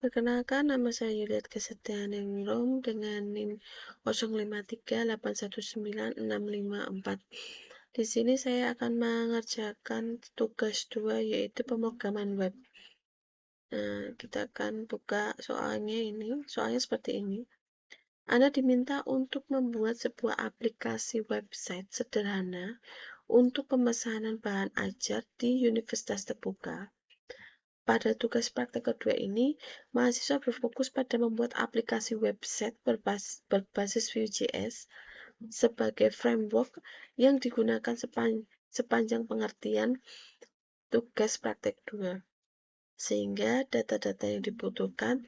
Perkenalkan, nama saya Yuliat Kesetianingrum dengan NIM 0538196544. Di sini saya akan mengerjakan tugas 2 yaitu pemrograman web. Nah, kita akan buka soalnya seperti ini. Anda diminta untuk membuat sebuah aplikasi website sederhana untuk pemesanan bahan ajar di Universitas Terbuka. Pada tugas praktek kedua ini, mahasiswa berfokus pada membuat aplikasi website berbasis Vue.js sebagai framework yang digunakan sepanjang pengertian tugas praktek 2, sehingga data-data yang dibutuhkan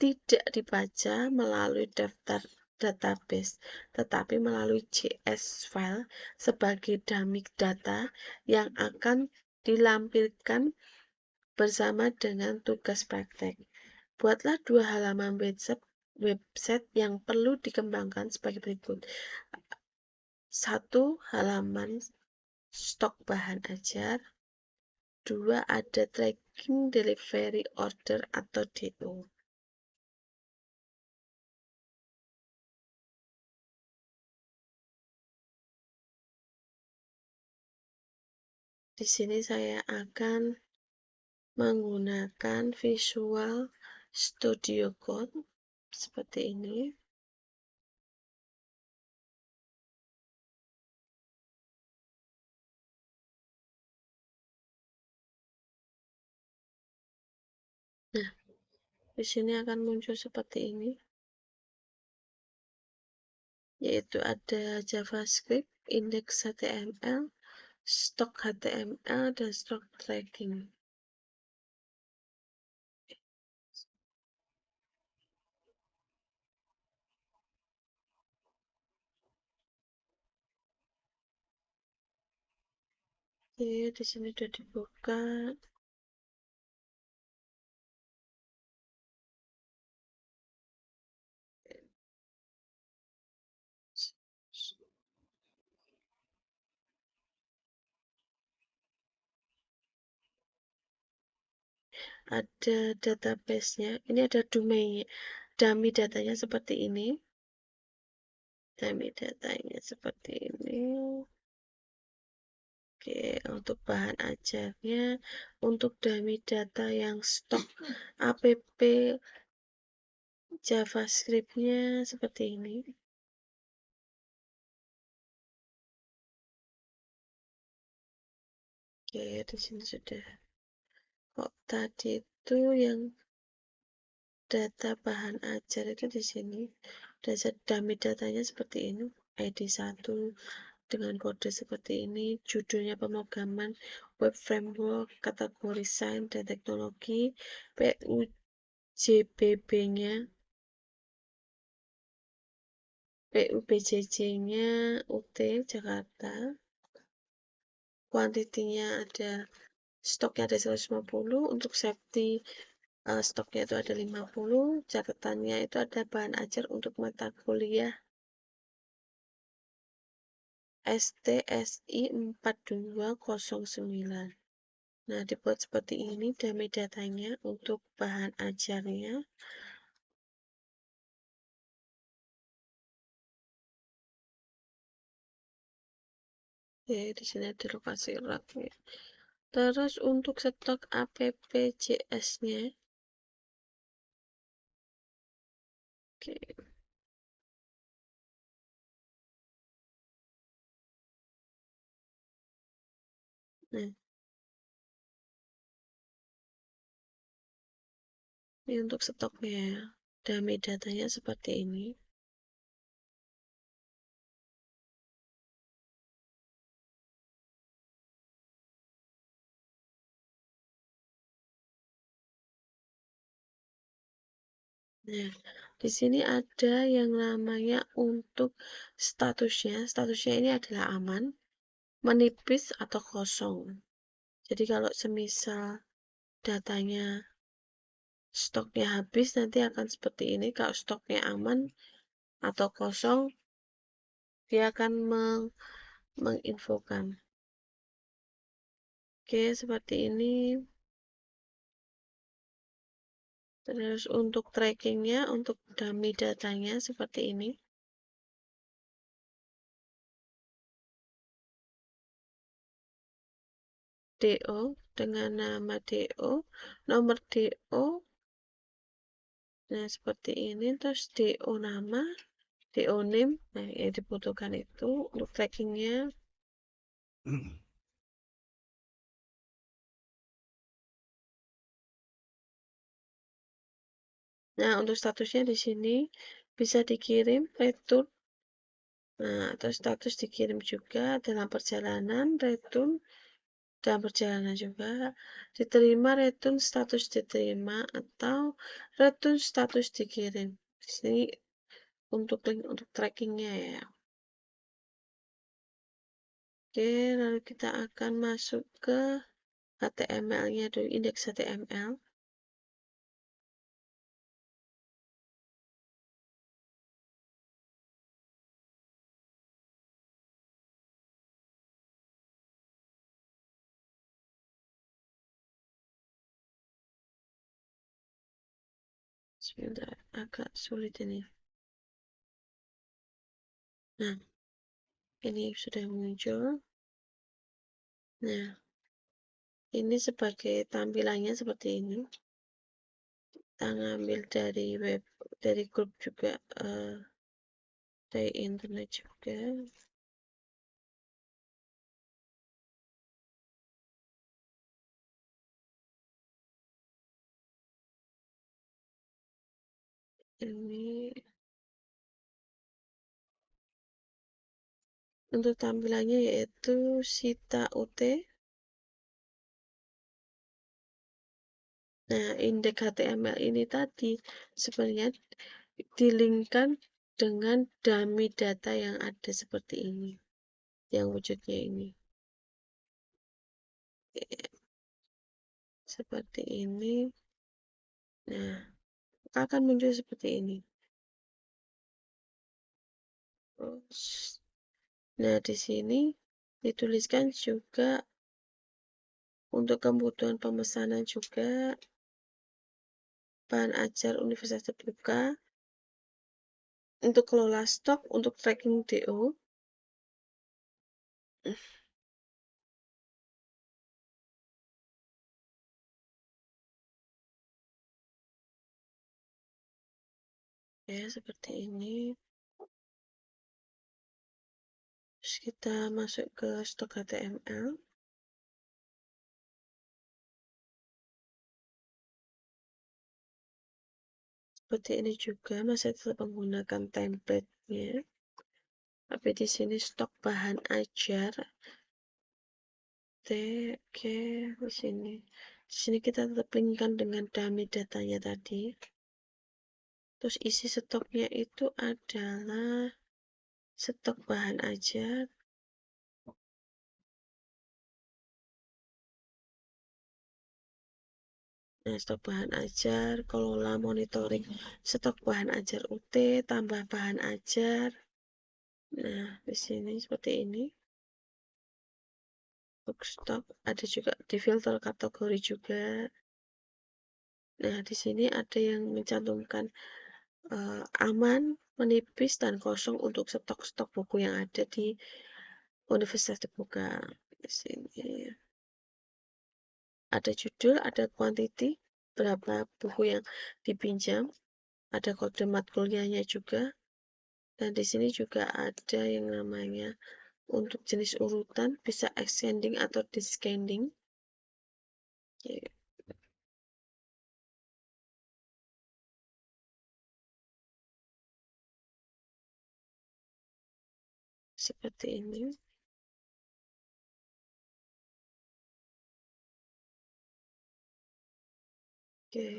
tidak dibaca melalui daftar database, tetapi melalui JS file sebagai dummy data yang akan dilampirkan bersama dengan tugas praktek. Buatlah 2 halaman website yang perlu dikembangkan sebagai berikut. 1 halaman stok bahan ajar. 2 ada tracking delivery order atau DO. Di sini saya akan menggunakan Visual Studio Code seperti ini. Nah, di sini akan muncul seperti ini, yaitu ada JavaScript, index HTML, stok HTML, dan stok tracking. Oke, di sini sudah dibuka. Ada database-nya. Ini ada dummy datanya seperti ini. Dummy datanya seperti ini. Oke, untuk bahan ajarnya, untuk dummy data yang stok app JavaScript-nya seperti ini. Oke, di sini sudah. Kok tadi itu yang data bahan ajar itu di sini. Dummy datanya seperti ini. ID 1 dengan kode seperti ini. Judulnya pemrograman web framework, kategori sains dan teknologi, PUJBB-nya, PUBJJ-nya UT Jakarta. Kuantitinya ada, stoknya ada 150, untuk safety stoknya itu ada 50, catatannya itu ada bahan ajar untuk mata kuliah STSI 4209. Nah, dibuat seperti ini dummy datanya untuk bahan ajarnya. Oke, di sini ada lokasi raknya. Terus untuk stok APPJS-nya. Oke. Nah, ini untuk stoknya. Dummy datanya seperti ini. Nah, di sini ada yang namanya untuk statusnya. Statusnya ini adalah aman, menipis atau kosong. Jadi kalau semisal datanya stoknya habis, nanti akan seperti ini. Kalau stoknya aman atau kosong, dia akan menginfokan. Oke, seperti ini. Terus untuk trackingnya, untuk dummy datanya seperti ini. DO dengan nama DO, nomor DO, nah seperti ini, terus DO nama, DO name, nah yang dibutuhkan itu untuk trackingnya. Nah untuk statusnya di sini bisa dikirim, return, nah atau status dikirim juga, dalam perjalanan, return, dalam perjalanan juga, diterima, return status diterima, atau return status dikirim. Di sini untuk link untuk trackingnya ya. Oke, lalu kita akan masuk ke HTML-nya dulu, indeks HTML. Sebentar, agak sulit ini. Nah, ini sudah muncul. Nah, ini sebagai tampilannya seperti ini. Kita ngambil dari web, dari grup juga, dari internet juga. Ini untuk tampilannya yaitu Sita UT. Nah, indeks HTML ini tadi sebenarnya dilingkan dengan dummy data yang ada seperti ini, yang wujudnya ini. Seperti ini. Nah, akan muncul seperti ini. Nah, di sini dituliskan juga untuk kebutuhan pemesanan juga, bahan ajar Universitas Terbuka, untuk kelola stok, untuk tracking DO. Ya, seperti ini. Terus kita masuk ke stok HTML. Seperti ini juga, masih tetap menggunakan template-nya. Tapi di sini stok bahan ajar. Oke, di sini. Di sini kita tetap linkkan dengan dummy datanya tadi. Terus isi stoknya itu adalah stok bahan ajar. Nah, stok bahan ajar, kelola monitoring stok bahan ajar UT, tambah bahan ajar. Nah, di sini seperti ini. Untuk stok ada juga di filter kategori juga. Nah, di sini ada yang mencantumkan aman, menipis, dan kosong untuk stok-stok buku yang ada di Universitas Terbuka. Di sini ada judul, ada quantity, berapa buku yang dipinjam, ada kode matkulnya juga, dan di sini juga ada yang namanya untuk jenis urutan, bisa ascending atau descending. Oke. Seperti ini. Oke.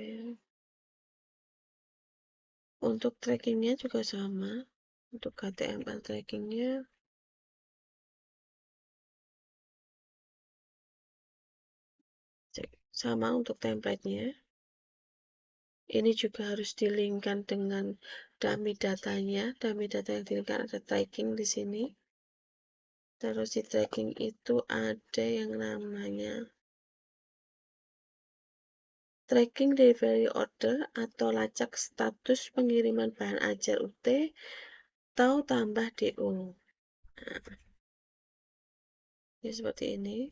Untuk trackingnya juga sama. Untuk HTML trackingnya sama untuk template-nya. Ini juga harus dilingkan dengan dummy datanya. Dummy data yang dilingkan ada tracking di sini. Terus di tracking itu ada yang namanya tracking delivery order atau lacak status pengiriman bahan ajar UT atau tambah DO. Nah, ini seperti ini.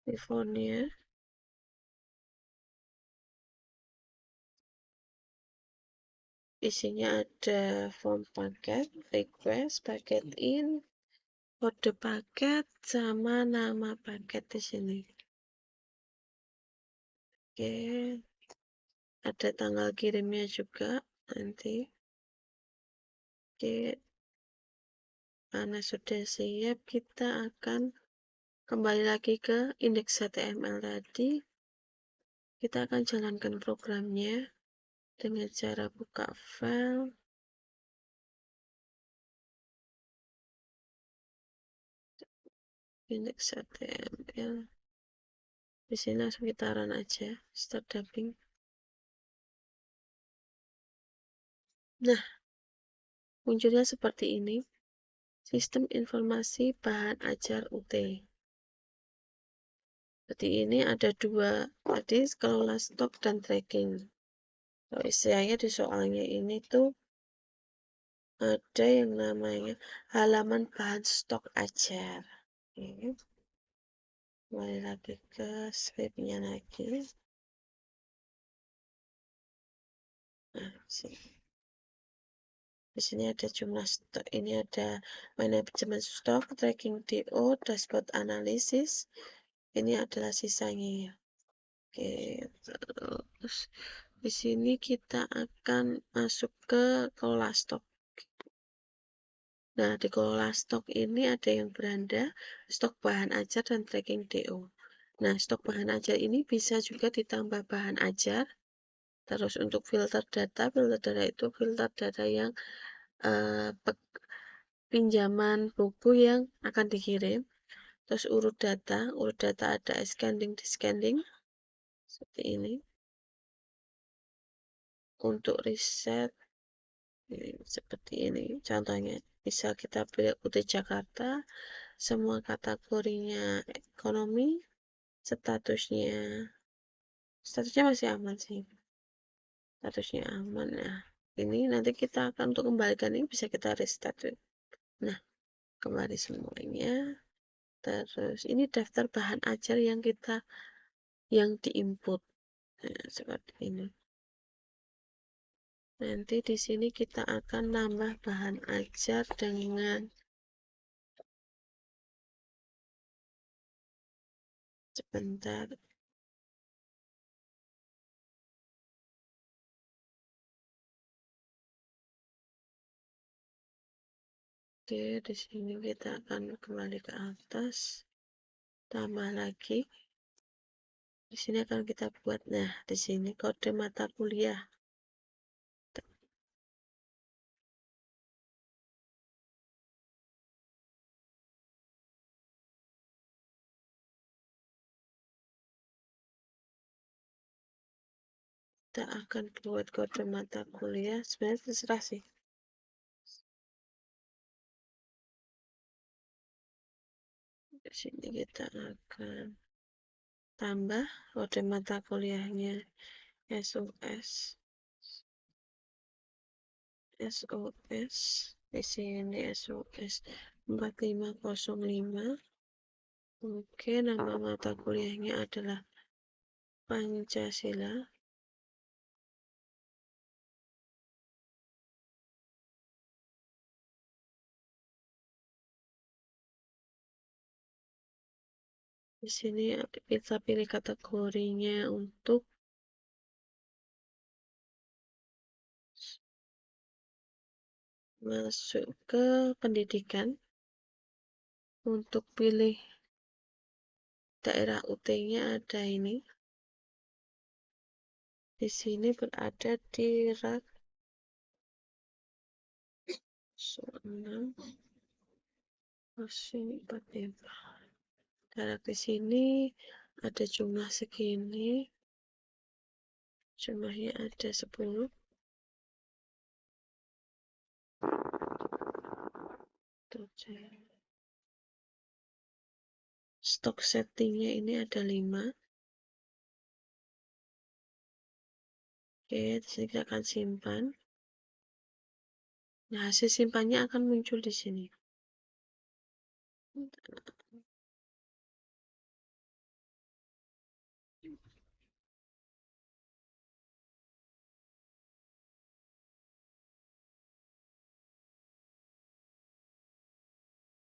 Di fontnya. Isinya ada form paket, request, paket in, kode paket, sama nama paket di sini. Oke, ada tanggal kirimnya juga nanti. Oke, karena sudah siap, kita akan kembali lagi ke indeks HTML tadi. Kita akan jalankan programnya dengan cara buka file. Indeks HTML. Di sini langsung kita run aja, start dubbing. Nah, munculnya seperti ini. Sistem informasi bahan ajar UT. Seperti ini ada dua, tadi kelola stok dan tracking. Kalau istilahnya di soalnya ini tuh ada yang namanya halaman bahan stok ajar. Oke. Kembali lagi ke scriptnya lagi. Nah, di sini ada jumlah stok. Ini ada manajemen stok, tracking DO, dashboard analisis. Ini adalah sisanya. Oke, terus di sini kita akan masuk ke kelola stok. Nah, di kelola stok ini ada yang beranda, stok bahan ajar, dan tracking DO. Nah, stok bahan ajar ini bisa juga ditambah bahan ajar. Terus untuk filter data itu filter data yang pinjaman buku yang akan dikirim. Terus urut data ada ascending, descending, seperti ini. Untuk riset, seperti ini contohnya. Misal kita pilih UT Jakarta, semua kategorinya ekonomi, statusnya masih aman sih. Statusnya aman. Nah, ini nanti kita akan untuk kembalikan ini bisa kita restart. Nah, kembali semuanya. Terus ini daftar bahan ajar yang diinput. Nah, seperti ini. Nanti di sini kita akan nambah bahan ajar dengan sebentar. Oke, di sini kita akan kembali ke atas. Tambah lagi. Di sini akan kita buat, nah, di sini kode mata kuliah. Kita akan buat kode mata kuliah, sebenarnya terserah sih. Di sini kita akan tambah kode mata kuliahnya SOS. Di sini SOS 4505. Oke, nama mata kuliahnya adalah Pancasila. Di sini kita pilih kategorinya untuk masuk ke pendidikan. Untuk pilih daerah UT-nya ada ini. Di sini berada di rak 6 45. Taruh di sini ada jumlah segini, jumlahnya ada 10. Stok settingnya ini ada 5. Oke, di sini kita akan simpan. Nah, hasil simpannya akan muncul di sini.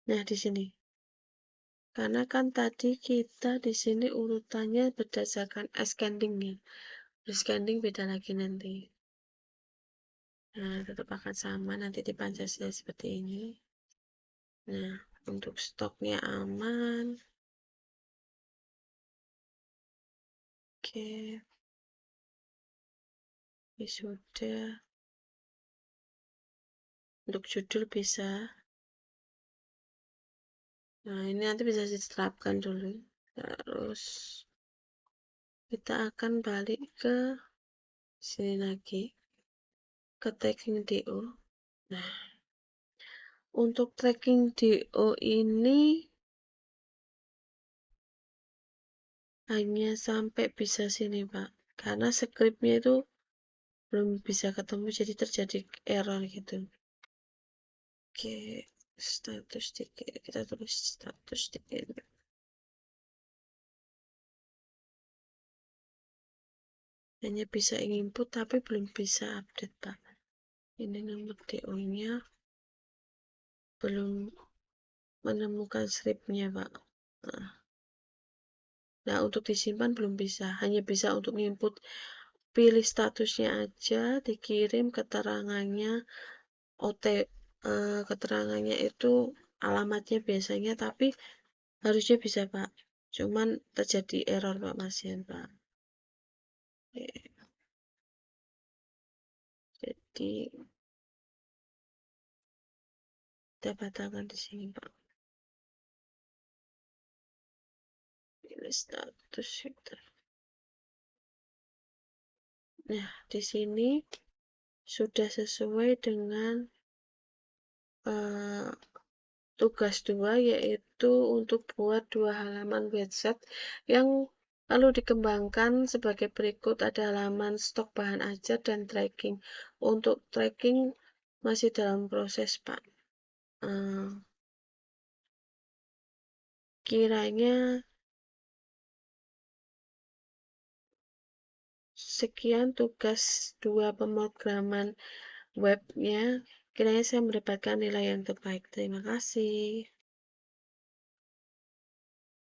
Nah, di sini. Karena kan tadi kita di sini urutannya berdasarkan ascending-nya. Descending beda lagi nanti. Nah, tetap akan sama nanti di Pancasila seperti ini. Nah, untuk stoknya aman. Oke. Ini sudah. Untuk judul bisa. Nah, ini nanti bisa diterapkan dulu. Terus kita akan balik ke sini lagi. Ke tracking DO. Nah, untuk tracking DO ini hanya sampai bisa sini, Pak. Karena scriptnya itu belum bisa ketemu, jadi terjadi error gitu. Oke, status tiket. Kita tulis status tiket. Hanya bisa input, tapi belum bisa update, Pak. Ini nomor DO-nya belum menemukan stripnya, Pak. Nah, untuk disimpan belum bisa. Hanya bisa untuk input. Pilih statusnya aja, dikirim keterangannya, keterangannya itu alamatnya biasanya, tapi harusnya bisa, Pak. Cuman terjadi error, Pak, Masian, Pak. Jadi kita batalkan di sini, Pak. Pilih status filter. Nah, di sini sudah sesuai dengan tugas 2, yaitu untuk buat 2 halaman website yang lalu dikembangkan sebagai berikut. Ada halaman stok bahan ajar dan tracking. Untuk tracking masih dalam proses, Pak. Kiranya sekian tugas 2 pemrograman webnya. Kiranya saya mendapatkan nilai yang terbaik. Terima kasih.